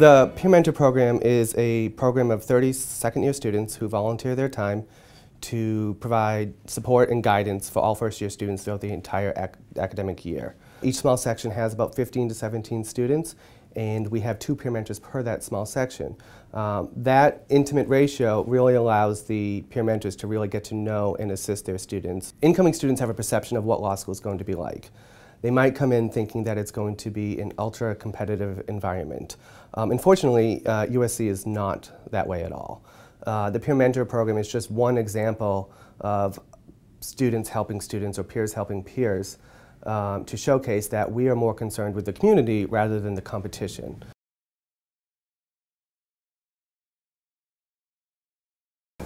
The Peer Mentor Program is a program of 30 second-year students who volunteer their time to provide support and guidance for all first-year students throughout the entire academic year. Each small section has about 15 to 17 students, and we have 2 peer mentors per that small section. That intimate ratio really allows the peer mentors to really get to know and assist their students. Incoming students have a perception of what law school is going to be like. They might come in thinking that it's going to be an ultra-competitive environment. Unfortunately, USC is not that way at all. The Peer Mentor Program is just one example of students helping students or peers helping peers to showcase that we are more concerned with the community rather than the competition.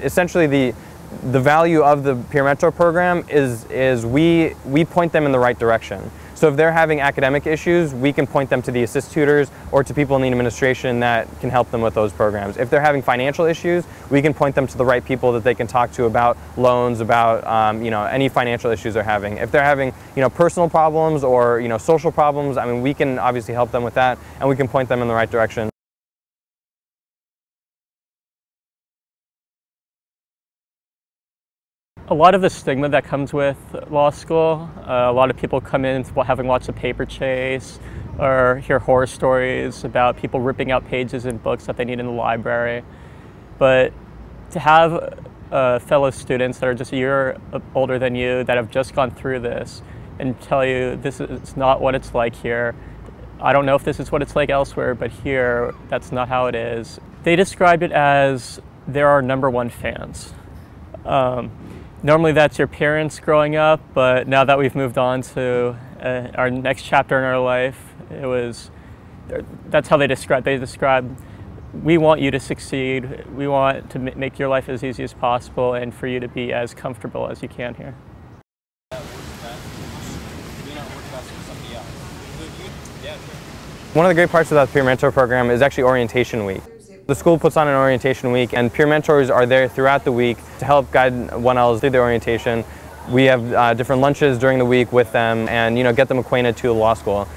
Essentially, the value of the Peer Mentor Program is we point them in the right direction. So if they're having academic issues, we can point them to the assist tutors or to people in the administration that can help them with those programs. If they're having financial issues, we can point them to the right people that they can talk to about loans, about any financial issues they're having. If they're having personal problems or social problems, I mean, we can obviously help them with that, and we can point them in the right direction. A lot of the stigma that comes with law school, a lot of people come in having watched a paper chase or hear horror stories about people ripping out pages in books that they need in the library. But to have fellow students that are just a year older than you that have just gone through this and tell you this is not what it's like here. I don't know if this is what it's like elsewhere, but here, that's not how it is. They described it as they're our #1 fans. Normally that's your parents growing up, but now that we've moved on to our next chapter in our life, that's how they describe. We want you to succeed. We want to make your life as easy as possible and for you to be as comfortable as you can here. One of the great parts of the Peer Mentor Program is actually orientation week. The school puts on an orientation week, and peer mentors are there throughout the week to help guide 1Ls through their orientation. We have different lunches during the week with them and get them acquainted to the law school.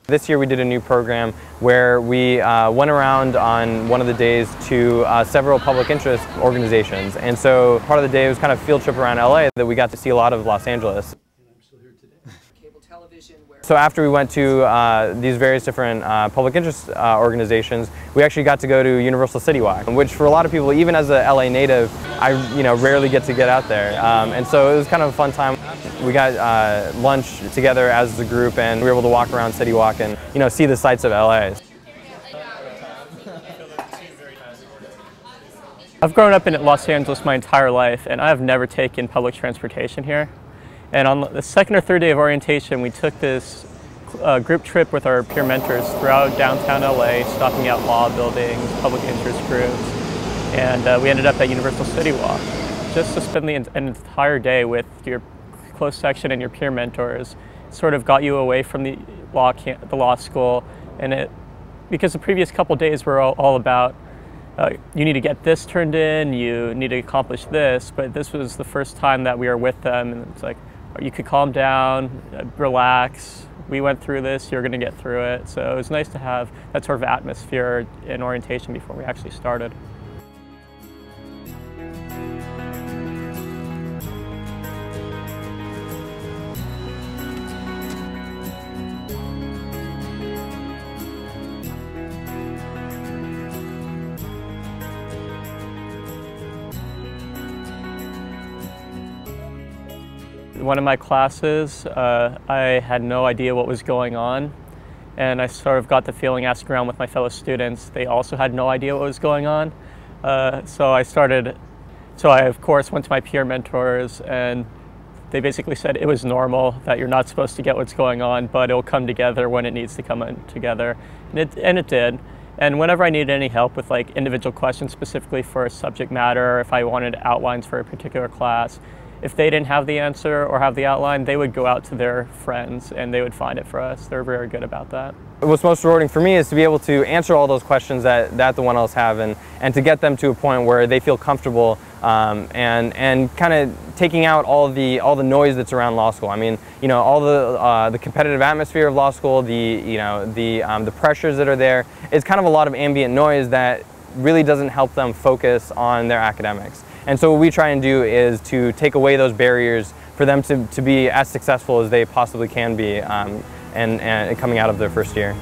This year we did a new program where we went around on one of the days to several public interest organizations. And so part of the day was kind of a field trip around LA that we got to see a lot of Los Angeles. So after we went to these various different public interest organizations, we actually got to go to Universal City Walk, which for a lot of people, even as a LA native, I rarely get to get out there. And so it was kind of a fun time. We got lunch together as a group, and we were able to walk around City Walk and see the sights of LA. I've grown up in Los Angeles my entire life, and I have never taken public transportation here. And on the second or third day of orientation, we took this group trip with our peer mentors throughout downtown LA, stopping at law buildings, public interest groups, and we ended up at Universal City Walk. Just to spend an entire day with your close section and your peer mentors sort of got you away from the law school, and because the previous couple days were all about you need to get this turned in, you need to accomplish this, but this was the first time that we were with them, and it's like, you could calm down, relax. We went through this, you're gonna get through it. So it was nice to have that sort of atmosphere in orientation before we actually started. One of my classes, I had no idea what was going on, and I sort of got the feeling asking around with my fellow students, they also had no idea what was going on. So I of course went to my peer mentors, and they basically said it was normal, that you're not supposed to get what's going on, but it'll come together when it needs to come together, and it did. And whenever I needed any help with individual questions specifically for a subject matter, or if I wanted outlines for a particular class, if they didn't have the answer or have the outline, they would go out to their friends and they would find it for us. They're very good about that. What's most rewarding for me is to be able to answer all those questions that the 1Ls have, and to get them to a point where they feel comfortable and kind of taking out all the noise that's around law school. I mean, you know, all the competitive atmosphere of law school, the pressures that are there. It's kind of a lot of ambient noise that really doesn't help them focus on their academics. And so what we try and do is to take away those barriers for them to be as successful as they possibly can be and coming out of their first year.